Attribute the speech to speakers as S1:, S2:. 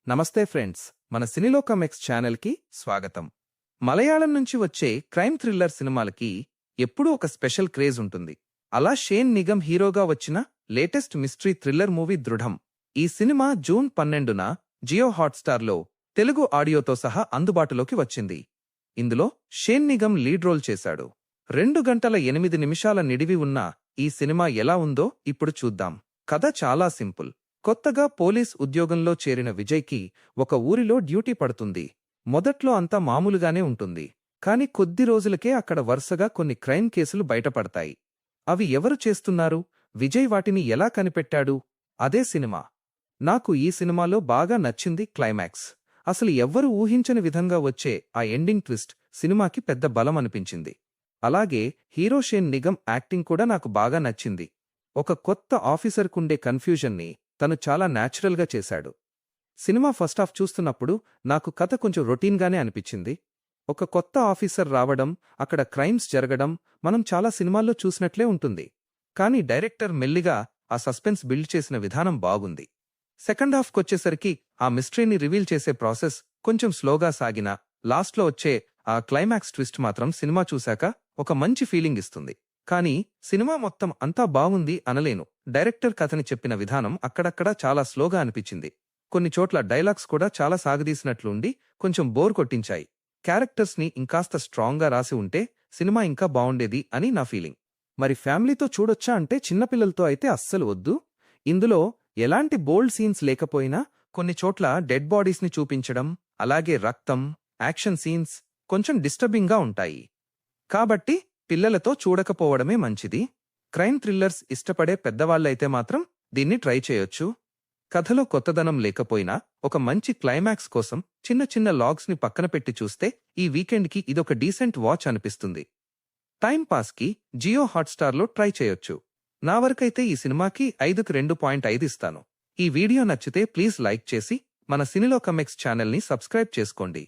S1: నమస్తే ఫ్రెండ్స్, మన సినిలోకం ఎక్స్ ఛానల్కి స్వాగతం. మలయాళం నుంచి వచ్చే క్రైమ్ థ్రిల్లర్ సినిమాలకి ఎప్పుడూ ఒక స్పెషల్ క్రేజ్ ఉంటుంది. అలా షేన్ నిగమ్ హీరోగా వచ్చిన లేటెస్ట్ మిస్టరీ థ్రిల్లర్ మూవీ దృఢం. ఈ సినిమా జూన్ 12న జియో హాట్స్టార్లో తెలుగు ఆడియోతో సహా అందుబాటులోకి వచ్చింది. ఇందులో షేన్ నిగమ్ లీడ్ రోల్ చేశాడు. 2 గంటల 8 నిమిషాల నిడివి ఉన్న ఈ సినిమా ఎలా ఉందో ఇప్పుడు చూద్దాం. కథ చాలా సింపుల్. కొత్తగా పోలీస్ ఉద్యోగంలో చేరిన విజయ్కి ఒక ఊరిలో డ్యూటీ పడుతుంది. మొదట్లో అంతా మామూలుగానే ఉంటుంది. కాని కొద్ది రోజులకే అక్కడ వరుసగా కొన్ని క్రైమ్ కేసులు బయటపడతాయి. అవి ఎవరు చేస్తున్నారు, విజయ్ వాటిని ఎలా కనిపెట్టాడు? అదే సినిమా. నాకు ఈ సినిమాలో బాగా నచ్చింది క్లైమాక్స్. అసలు ఎవ్వరూ ఊహించని విధంగా వచ్చే ఆ ఎండింగ్ ట్విస్ట్ సినిమాకి పెద్ద బలం అనిపించింది. అలాగే హీరో షేన్ నిగమ్ యాక్టింగ్ కూడా నాకు బాగా నచ్చింది. ఒక కొత్త ఆఫీసర్కుండే కన్ఫ్యూజన్ని తను చాలా న్యాచురల్గా చేశాడు. సినిమా ఫస్ట్ హాఫ్ చూస్తున్నప్పుడు నాకు కథ కొంచెం రొటీన్గానే అనిపించింది. ఒక కొత్త ఆఫీసర్ రావడం, అక్కడ క్రైమ్స్ జరగడం మనం చాలా సినిమాల్లో చూసినట్లే ఉంటుంది. కానీ డైరెక్టర్ మెల్లిగా ఆ సస్పెన్స్ బిల్డ్ చేసిన విధానం బాగుంది. సెకండ్ హాఫ్కొచ్చేసరికి ఆ మిస్టరీని రివీల్ చేసే ప్రాసెస్ కొంచెం స్లోగా సాగినా లాస్ట్లో వచ్చే ఆ క్లైమాక్స్ ట్విస్ట్ మాత్రం సినిమా చూశాక ఒక మంచి ఫీలింగ్ ఇస్తుంది. కానీ సినిమా మొత్తం అంతా బావుంది అనలేను. డైరెక్టర్ కథని చెప్పిన విధానం అక్కడక్కడా చాలా స్లోగా అనిపించింది. కొన్ని చోట్ల డైలాగ్స్ కూడా చాలా సాగదీసినట్లుండి కొంచెం బోర్ కొట్టించాయి. క్యారెక్టర్స్ని ఇంకాస్త స్ట్రాంగ్గా రాసి ఉంటే సినిమా ఇంకా బావుండేది అని నా ఫీలింగ్. మరి ఫ్యామిలీతో చూడొచ్చా అంటే చిన్నపిల్లలతో అయితే అస్సలు వద్దు. ఇందులో ఎలాంటి బోల్డ్ సీన్స్ లేకపోయినా కొన్ని చోట్ల డెడ్ బాడీస్ని చూపించడం, అలాగే రక్తం, యాక్షన్ సీన్స్ కొంచెం డిస్టర్బింగ్గా ఉంటాయి. కాబట్టి పిల్లలతో చూడకపోవడమే మంచిది. క్రైమ్ థ్రిల్లర్స్ ఇష్టపడే పెద్దవాళ్లైతే మాత్రం దీన్ని ట్రై చేయొచ్చు. కథలో కొత్తదనం లేకపోయినా ఒక మంచి క్లైమాక్స్ కోసం చిన్న చిన్న లాగ్స్ని పక్కన పెట్టి చూస్తే ఈ వీకెండ్కి ఇదొక డీసెంట్ వాచ్ అనిపిస్తుంది. టైం పాస్కి జియో హాట్స్టార్లో ట్రై చేయొచ్చు. నా వరకైతే ఈ సినిమాకి 5కి 2.5 ఇస్తాను. ఈ వీడియో నచ్చితే ప్లీజ్ లైక్ చేసి మన సినిలోకం ఎక్స్ ఛానల్ని సబ్స్క్రైబ్ చేసుకోండి.